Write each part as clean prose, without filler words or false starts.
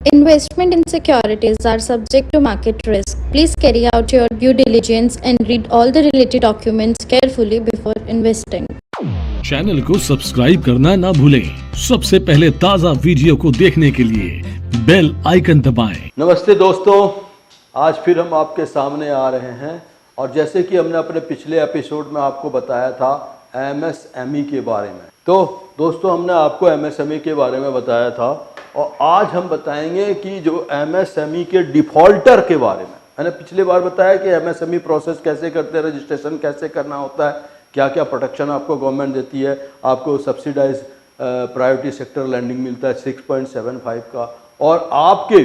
Investment in securities are subject to market risk. Please carry out your due diligence and read all the related documents carefully before investing. Channel को subscribe करना ना भूलें। सबसे पहले ताज़ा video को देखने के लिए बेल आइकन दबाएं। नमस्ते दोस्तों, आज फिर हम आपके सामने आ रहे हैं और जैसे कि हमने अपने पिछले एपिसोड में आपको बताया था एमएसएमई के बारे में, तो दोस्तों हमने आपको एमएसएमई के बारे में बताया था और आज हम बताएंगे कि जो एमएसएमई के डिफॉल्टर के बारे में। मैंने पिछली बार बताया कि एमएसएमई प्रोसेस कैसे करते हैं, रजिस्ट्रेशन कैसे करना होता है, क्या क्या प्रोटेक्शन आपको गवर्नमेंट देती है, आपको सब्सिडाइज प्रायोरिटी सेक्टर लैंडिंग मिलता है 6.75 का, और आपके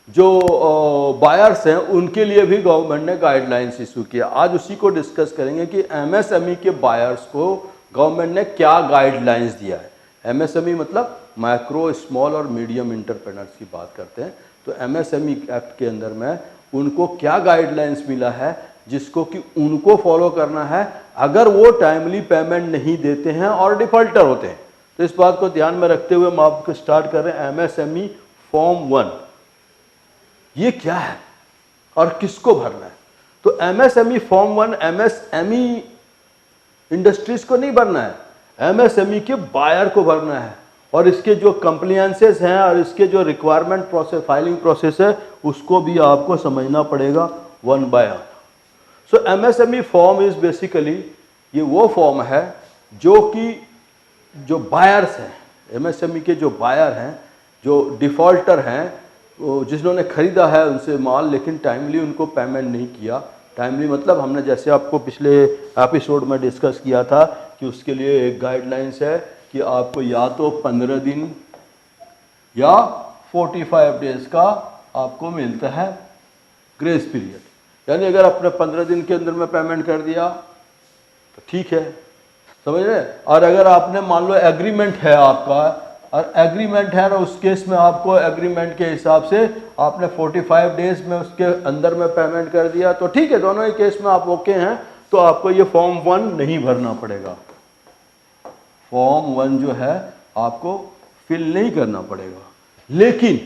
जो बायर्स हैं उनके लिए भी गवर्नमेंट ने गाइडलाइंस इशू किया। आज उसी को डिस्कस करेंगे कि एमएसएमई के बायर्स को गवर्नमेंट ने क्या गाइडलाइंस दिया है। एमएसएमई मतलब माइक्रो स्मॉल और मीडियम एंटरप्रेन्योर्स की बात करते हैं, तो एमएसएमई एक्ट के अंदर में उनको क्या गाइडलाइंस मिला है जिसको कि उनको फॉलो करना है अगर वो टाइमली पेमेंट नहीं देते हैं और डिफॉल्टर होते हैं। तो इस बात को ध्यान में रखते हुए हम आपको स्टार्ट कर रहे हैं एमएसएमई फॉर्म 1। ये क्या है और किसको भरना है? तो एमएसएमई फॉर्म 1 एमएसएमई इंडस्ट्रीज को नहीं भरना है, एमएसएमई के बायर को भरना है और इसके जो कंप्लायंसेस हैं और इसके जो रिक्वायरमेंट प्रोसेस फाइलिंग प्रोसेस है उसको भी आपको समझना पड़ेगा one by one. So MSME form is basically ये वो फॉर्म है जो कि जो बायर्स हैं, एमएसएमई के जो बायर हैं, जो डिफॉल्टर हैं, जिन्होंने खरीदा है उनसे माल लेकिन टाइमली उनको पेमेंट नहीं किया। टाइमली मतलब हमने जैसे आपको पिछले एपिसोड में डिस्कस किया था कि उसके लिए एक गाइडलाइंस है कि आपको या तो 15 दिन या 45 डेज का आपको मिलता है ग्रेस पीरियड। यानी अगर आपने 15 दिन के अंदर में पेमेंट कर दिया तो ठीक है, समझ रहे। और अगर आपने मान लो एग्रीमेंट है आपका और एग्रीमेंट है ना, उस केस में आपको एग्रीमेंट के हिसाब से आपने 45 डेज में उसके अंदर में पेमेंट कर दिया तो ठीक है, दोनों ही केस में आप ओके हैं, तो आपको ये फॉर्म 1 नहीं भरना पड़ेगा। फॉर्म 1 जो है आपको फिल नहीं करना पड़ेगा। लेकिन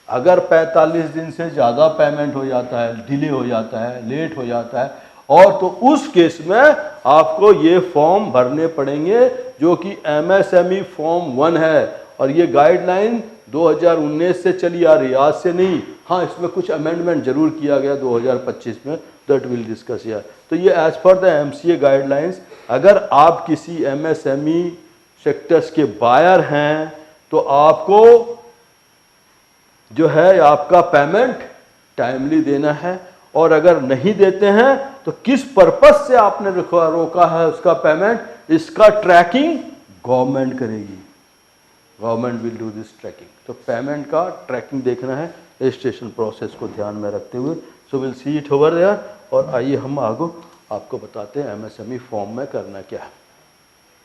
अगर 45 दिन से ज़्यादा पेमेंट हो जाता है, डिले हो जाता है, लेट हो जाता है, और तो उस केस में आपको ये फॉर्म भरने पड़ेंगे जो कि एमएसएमई फॉर्म 1 है। और ये गाइडलाइन 2019 से चली आ रही है, आज से नहीं। हाँ, इसमें कुछ अमेंडमेंट जरूर किया गया 2025 में, दैट विल डिस्कस हियर। तो ये as per the MCA guidelines अगर आप किसी एमएसएमई सेक्टर्स के बायर हैं तो आपको जो है आपका पेमेंट टाइमली देना है, और अगर नहीं देते हैं तो किस पर्पस से आपने रोका है उसका पेमेंट, इसका ट्रैकिंग गवर्नमेंट करेगी। Government will do this tracking. तो पेमेंट का ट्रैकिंग देखना है रजिस्ट्रेशन प्रोसेस को ध्यान में रखते हुए। So will see it over there. और आइए हम आगे आपको बताते हैं एमएसएमई फॉर्म में करना क्या है।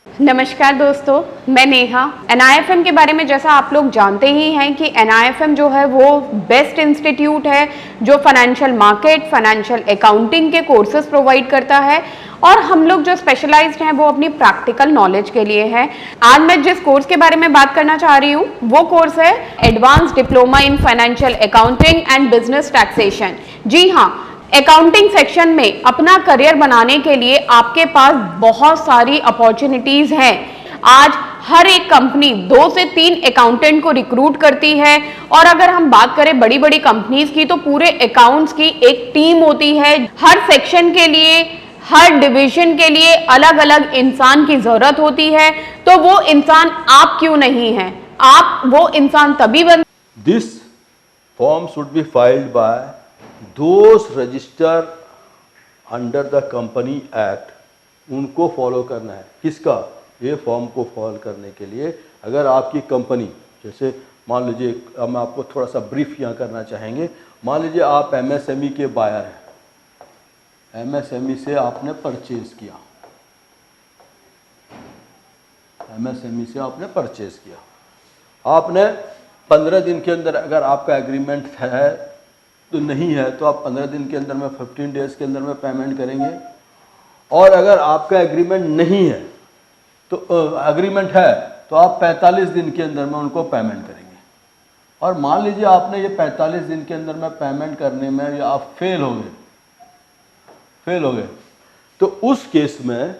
नमस्कार दोस्तों, मैं नेहा। एनआईएफएम के बारे में जैसा आप लोग जानते ही हैं कि एनआईएफएम जो है वो बेस्ट इंस्टीट्यूट है जो फाइनेंशियल मार्केट, फाइनेंशियल अकाउंटिंग के कोर्सेज प्रोवाइड करता है, और हम लोग जो स्पेशलाइज्ड हैं वो अपनी प्रैक्टिकल नॉलेज के लिए है। आज मैं जिस कोर्स के बारे में बात करना चाह रही हूँ वो कोर्स है advance diploma in financial accounting and business taxation. जी हाँ, अकाउंटिंग सेक्शन में अपना करियर बनाने के लिए आपके पास बहुत सारी अपॉर्चुनिटीज हैं। आज हर एक कंपनी 2 से 3 अकाउंटेंट को रिक्रूट करती है, और अगर हम बात करें बड़ी बड़ी कंपनीज की तो पूरे अकाउंट्स की एक टीम होती है। हर सेक्शन के लिए, हर डिवीजन के लिए अलग अलग इंसान की जरूरत होती है। तो वो इंसान आप क्यों नहीं है, आप वो इंसान तभी बन। This form should be filed by those register under the company act. उनको फॉलो करना है। किसका? ये फॉर्म को फॉलो करने के लिए अगर आपकी कंपनी, जैसे मान लीजिए, हम आपको थोड़ा सा ब्रीफ यहाँ करना चाहेंगे। मान लीजिए आप एमएसएमई के बायर हैं, एमएसएमई से आपने परचेज किया, एमएसएमई से आपने परचेज किया, आपने 15 दिन के अंदर अगर आपका एग्रीमेंट है तो नहीं है तो आप 15 दिन के अंदर में 15 डेज के अंदर में पेमेंट करेंगे। और अगर आपका एग्रीमेंट नहीं है तो एग्रीमेंट है तो आप 45 दिन के अंदर में उनको पेमेंट करेंगे। और मान लीजिए आपने ये 45 दिन के अंदर में पेमेंट करने में या आप फेल हो गए, तो उस केस में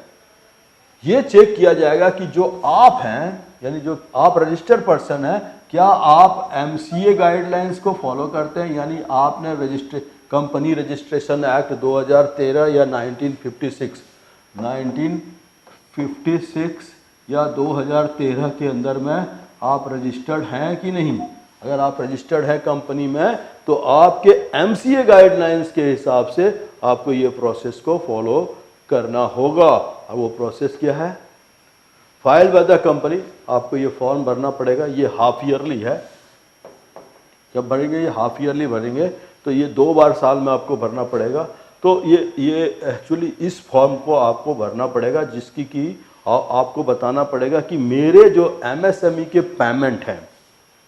ये चेक किया जाएगा कि जो आप हैं, यानी जो आप रजिस्टर्ड पर्सन हैं, क्या आप एमसीए गाइडलाइंस को फॉलो करते हैं, यानी आपने कंपनी रजिस्ट्रेशन एक्ट 2013 या 1956 या 2013 के अंदर में आप रजिस्टर्ड हैं कि नहीं। अगर आप रजिस्टर्ड है कंपनी में तो आपके एमसीए गाइडलाइंस के हिसाब से आपको ये प्रोसेस को फॉलो करना होगा। और वो प्रोसेस क्या है? फाइल बाय द कंपनी, आपको ये फॉर्म भरना पड़ेगा। ये हाफ ईयरली है, जब भरेंगे ये हाफ ईयरली भरेंगे तो ये 2 बार साल में आपको भरना पड़ेगा। तो ये एक्चुअली इस फॉर्म को आपको भरना पड़ेगा, जिसकी कि आपको बताना पड़ेगा कि मेरे जो एमएसएमई के पेमेंट हैं,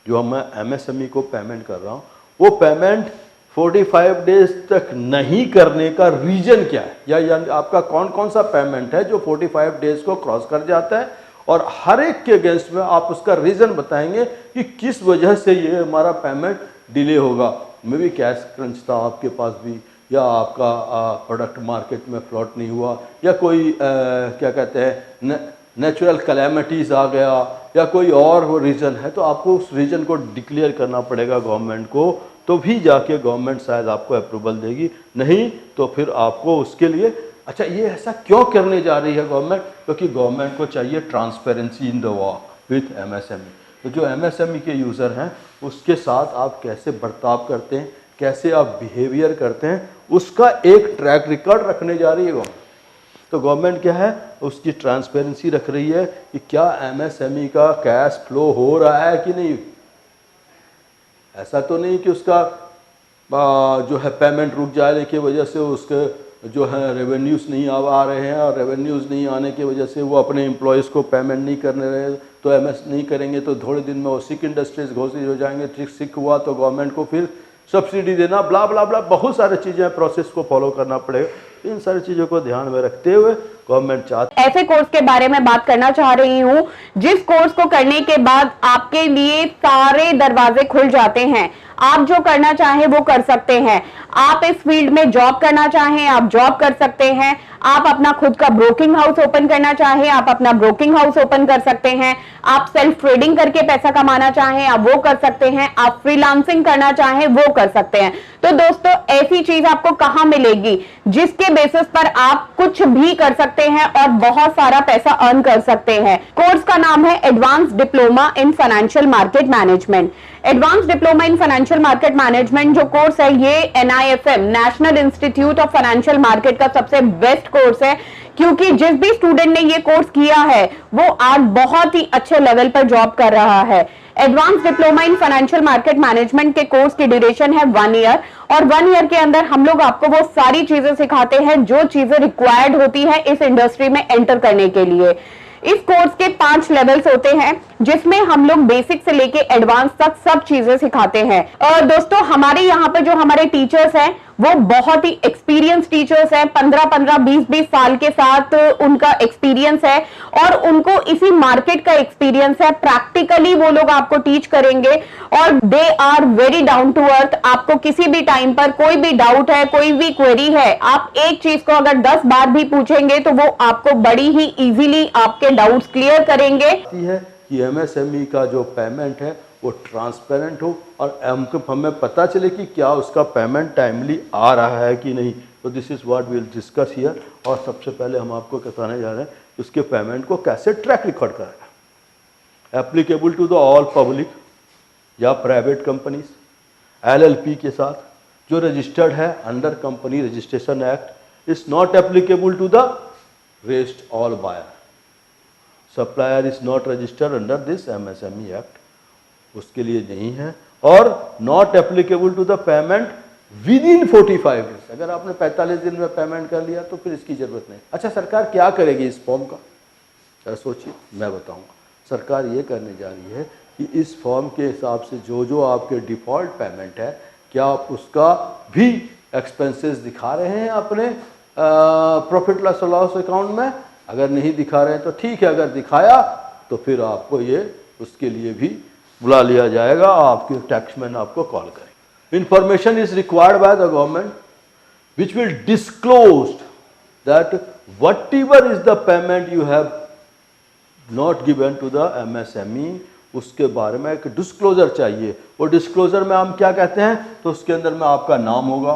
जो मैं एमएसएमई को पेमेंट कर रहा हूँ, वो पेमेंट 45 डेज तक नहीं करने का रीजन क्या है, या आपका कौन कौन सा पेमेंट है जो 45 डेज को क्रॉस कर जाता है, और हर एक के अगेंस्ट में आप उसका रीजन बताएंगे कि किस वजह से ये हमारा पेमेंट डिले होगा। मे भी कैश क्रंच था आपके पास भी, या आपका प्रोडक्ट मार्केट में फ्लॉट नहीं हुआ, या कोई क्या कहते हैं नेचुरल कैलेमिटीज़ आ गया, या कोई और वो रीज़न है, तो आपको उस रीजन को डिक्लेयर करना पड़ेगा गवर्नमेंट को, तो भी जाके गवर्नमेंट शायद आपको अप्रूवल देगी। नहीं तो फिर आपको उसके लिए, अच्छा ये ऐसा क्यों करने जा रही है गवर्नमेंट? क्योंकि गवर्नमेंट को चाहिए transparency in the work with MSME. तो जो एमएसएमई के यूज़र हैं उसके साथ आप कैसे बर्ताव करते हैं, कैसे आप बिहेवियर करते हैं, उसका एक ट्रैक रिकॉर्ड रखने जा रही है गवर्नमेंट। तो गवर्नमेंट क्या है, उसकी ट्रांसपेरेंसी रख रही है कि क्या एमएसएमई का कैश फ्लो हो रहा है कि नहीं। ऐसा तो नहीं कि उसका जो है पेमेंट रुक जाने की वजह से उसके जो है रेवेन्यूज़ नहीं आ रहे हैं, और रेवेन्यूज़ नहीं आने की वजह से वो अपने एम्प्लॉयज़ को पेमेंट नहीं करने रहे, तो एमएस नहीं करेंगे तो थोड़े दिन में वो सिक इंडस्ट्रीज घोषित हो जाएंगे। सिक हुआ तो गवर्नमेंट को फिर सब्सिडी देना, ब्ला ब्ला ब्ला, बहुत सारी चीज़ें, प्रोसेस को फॉलो करना पड़ेगा। इन सारी चीज़ों को ध्यान में रखते हुए गवर्नमेंट चाहती है। ऐसे कोर्स के बारे में बात करना चाह रही हूँ जिस कोर्स को करने के बाद आपके लिए सारे दरवाजे खुल जाते हैं, आप जो करना चाहें वो कर सकते हैं। आप इस फील्ड में जॉब करना चाहें, आप जॉब कर सकते हैं। आप अपना खुद का ब्रोकिंग हाउस ओपन करना चाहें, आप अपना ब्रोकिंग हाउस ओपन कर सकते हैं। आप सेल्फ ट्रेडिंग करके पैसा कमाना चाहें, आप वो कर सकते हैं। आप फ्रीलांसिंग करना चाहें, वो कर सकते हैं। तो दोस्तों, ऐसी चीज आपको कहां मिलेगी जिसके बेसिस पर आप कुछ भी कर सकते हैं और बहुत सारा पैसा अर्न कर सकते हैं। कोर्स का नाम है advance diploma in financial market management. Advance diploma in financial market management जो कोर्स है, ये NIFM national institute of financial market का सबसे बेस्ट कोर्स है, क्योंकि जिस भी स्टूडेंट ने ये कोर्स किया है वो आज बहुत ही अच्छे लेवल पर जॉब कर रहा है। Advance diploma in financial market management के कोर्स की ड्यूरेशन है 1 ईयर, और 1 ईयर के अंदर हम लोग आपको वो सारी चीजें सिखाते हैं जो चीजें रिक्वायर्ड होती है इस इंडस्ट्री में एंटर करने के लिए। इस कोर्स के 5 लेवल्स होते हैं, जिसमें हम लोग बेसिक से लेके एडवांस तक सब चीजें सिखाते हैं। और दोस्तों, हमारे यहाँ पे जो हमारे टीचर्स हैं वो बहुत ही एक्सपीरियंस टीचर्स हैं। 15-15, 20-20 साल के साथ उनका एक्सपीरियंस है, और उनको इसी मार्केट का एक्सपीरियंस है। प्रैक्टिकली वो लोग आपको टीच करेंगे, और they are very down to earth. आपको किसी भी टाइम पर कोई भी डाउट है, कोई भी क्वेरी है, आप एक चीज को अगर 10 बार भी पूछेंगे तो वो आपको बड़ी ही इजीली आपके डाउट्स क्लियर करेंगे। कि एमएसएमई का जो पेमेंट है वो ट्रांसपेरेंट हो, और हमें पता चले कि क्या उसका पेमेंट टाइमली आ रहा है कि नहीं। तो this is what we will discuss here. और सबसे पहले हम आपको बताने जा रहे हैं उसके पेमेंट को कैसे ट्रैक रिकॉर्ड करेगा। Applicable to the all public या प्राइवेट कंपनीज, LLP के साथ जो रजिस्टर्ड है under company registration act, is not applicable to the rest all buyer. Supplier is not registered under this MSME act, उसके लिए नहीं है। और not applicable to the payment within 45 days. अगर आपने 45 दिन में पेमेंट कर लिया तो फिर इसकी जरूरत नहीं। अच्छा, सरकार क्या करेगी इस फॉर्म का? जरा सोचिए, मैं बताऊंगा। सरकार ये करने जा रही है कि इस फॉर्म के हिसाब से जो जो आपके डिफ़ॉल्ट पेमेंट है, क्या आप उसका भी एक्सपेंसेस दिखा रहे हैं अपने प्रॉफिट लॉस अकाउंट में? अगर नहीं दिखा रहे हैं तो ठीक है, अगर दिखाया तो फिर आपको ये उसके लिए भी बुला लिया जाएगा, आपके टैक्समैन आपको कॉल करेंगे। Information is required by the government which will disclose that whatever is the payment you have not given to the MSME, उसके बारे में एक डिस्क्लोजर चाहिए। वो डिस्क्लोजर में हम क्या कहते हैं, तो उसके अंदर में आपका नाम होगा,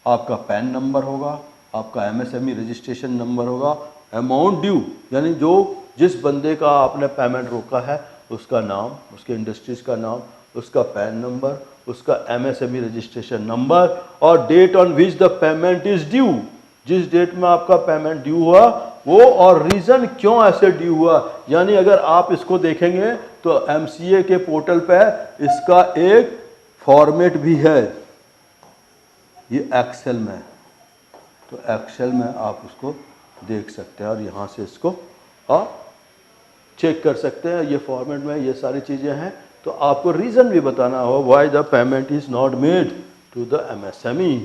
आपका पैन नंबर होगा, आपका MSME रजिस्ट्रेशन नंबर होगा, अमाउंट ड्यू यानी जो जिस बंदे का आपने पेमेंट रोका है उसका नाम, उसके इंडस्ट्रीज का नाम, उसका पैन नंबर, उसका MSME रजिस्ट्रेशन नंबर और date on which the payment is due, जिस डेट में आपका पेमेंट ड्यू हुआ वो, और रीज़न क्यों ऐसे ड्यू हुआ। यानी अगर आप इसको देखेंगे तो MCA के पोर्टल पे इसका एक फॉर्मेट भी है, ये एक्सेल में, तो एक्सेल में आप उसको देख सकते हैं और यहाँ से इसको आप चेक कर सकते हैं। ये फॉर्मेट में ये सारी चीज़ें हैं, तो आपको रीज़न भी बताना हो why the payment is not made to the MSME।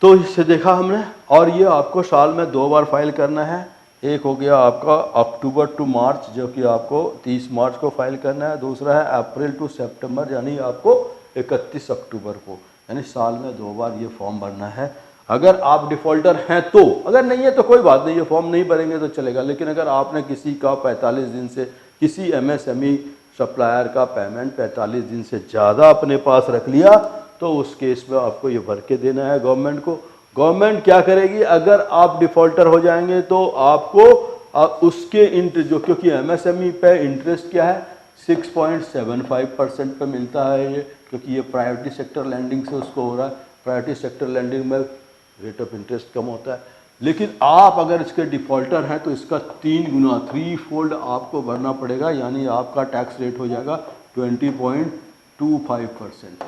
तो इससे देखा हमने, और ये आपको साल में 2 बार फाइल करना है। एक हो गया आपका अक्टूबर टू मार्च जो कि आपको 30 मार्च को फाइल करना है, दूसरा है अप्रैल टू सितंबर यानी आपको 31 अक्टूबर को, यानी साल में 2 बार ये फॉर्म भरना है। अगर आप डिफ़ॉल्टर हैं तो, अगर नहीं है तो कोई बात नहीं, ये फॉर्म नहीं भरेंगे तो चलेगा। लेकिन अगर आपने किसी का 45 दिन से किसी MSME सप्लायर का पेमेंट 45 दिन से ज़्यादा अपने पास रख लिया तो उस केस में आपको ये भर के देना है गवर्नमेंट को। गवर्नमेंट क्या करेगी, अगर आप डिफ़ॉल्टर हो जाएंगे तो आपको उसके इंटरेस्ट जो, क्योंकि MSME पे इंटरेस्ट क्या है 6.75% पे मिलता है ये, क्योंकि ये प्रायोरिटी सेक्टर लैंडिंग से उसको हो रहा है। प्रायोरिटी सेक्टर लैंडिंग में रेट ऑफ इंटरेस्ट कम होता है, लेकिन आप अगर इसके डिफ़ॉल्टर हैं तो इसका 3 गुना 3 फोल्ड आपको भरना पड़ेगा, यानी आपका टैक्स रेट हो जाएगा 20.25%।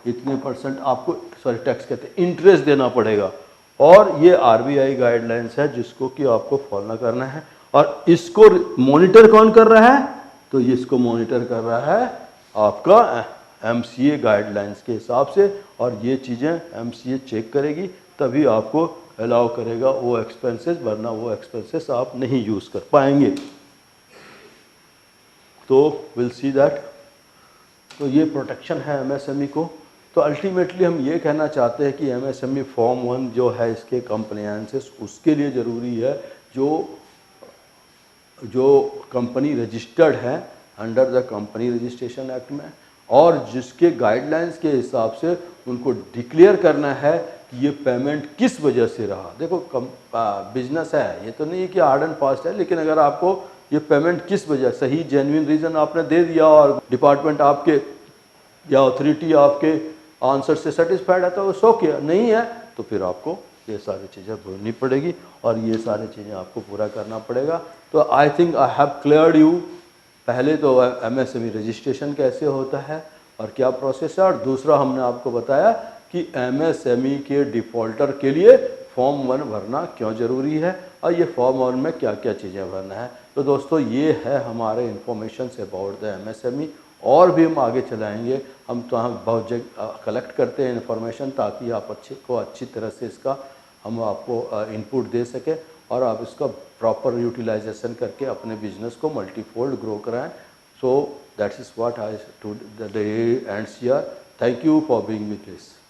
इतने परसेंट आपको, सॉरी टैक्स कहते हैं, इंटरेस्ट देना पड़ेगा। और ये RBI गाइडलाइंस है जिसको कि आपको फॉलो करना है। और इसको मॉनिटर कौन कर रहा है, तो ये इसको मॉनिटर कर रहा है आपका MCA गाइडलाइंस के हिसाब से, और ये चीज़ें MCA चेक करेगी तभी आपको अलाउ करेगा वो एक्सपेंसेस, वरना वो एक्सपेंसेस आप नहीं यूज़ कर पाएंगे। तो विल सी दैट, तो ये प्रोटेक्शन है MSME को। तो अल्टीमेटली हम ये कहना चाहते हैं कि MSME फॉर्म 1 जो है इसके कंप्लायंसेस उसके लिए ज़रूरी है जो कंपनी रजिस्टर्ड है under the company registration act में, और जिसके गाइडलाइंस के हिसाब से उनको डिक्लेयर करना है कि ये पेमेंट किस वजह से रहा। देखो बिजनेस है, ये तो नहीं है कि हार्ड एंड फास्ट है, लेकिन अगर आपको ये पेमेंट किस वजह, सही जेन्युइन रीज़न आपने दे दिया और डिपार्टमेंट आपके या अथॉरिटी आपके आंसर से सेटिस्फाइड है तो वो शो किया, नहीं है तो फिर आपको ये सारी चीज़ें भरनी पड़ेगी और ये सारी चीज़ें आपको पूरा करना पड़ेगा। तो I think I have cleared you. पहले तो MSME रजिस्ट्रेशन कैसे होता है और क्या प्रोसेस है, और दूसरा हमने आपको बताया कि MSME के डिफ़ॉल्टर के लिए फॉर्म 1 भरना क्यों ज़रूरी है और ये फॉर्म 1 में क्या क्या चीज़ें भरना है। तो दोस्तों ये है हमारे इन्फॉर्मेशन अबाउट द MSME, और भी हम आगे चलाएंगे। हम तो हम बहुत जगह कलेक्ट करते हैं इन्फॉर्मेशन ताकि आप अच्छी तरह से इसका हम आपको इनपुट दे सकें और आप इसका प्रॉपर यूटिलाइजेशन करके अपने बिजनेस को मल्टीफोल्ड ग्रो कराएं। So that's is what I to the ends here. Thank you for being with this.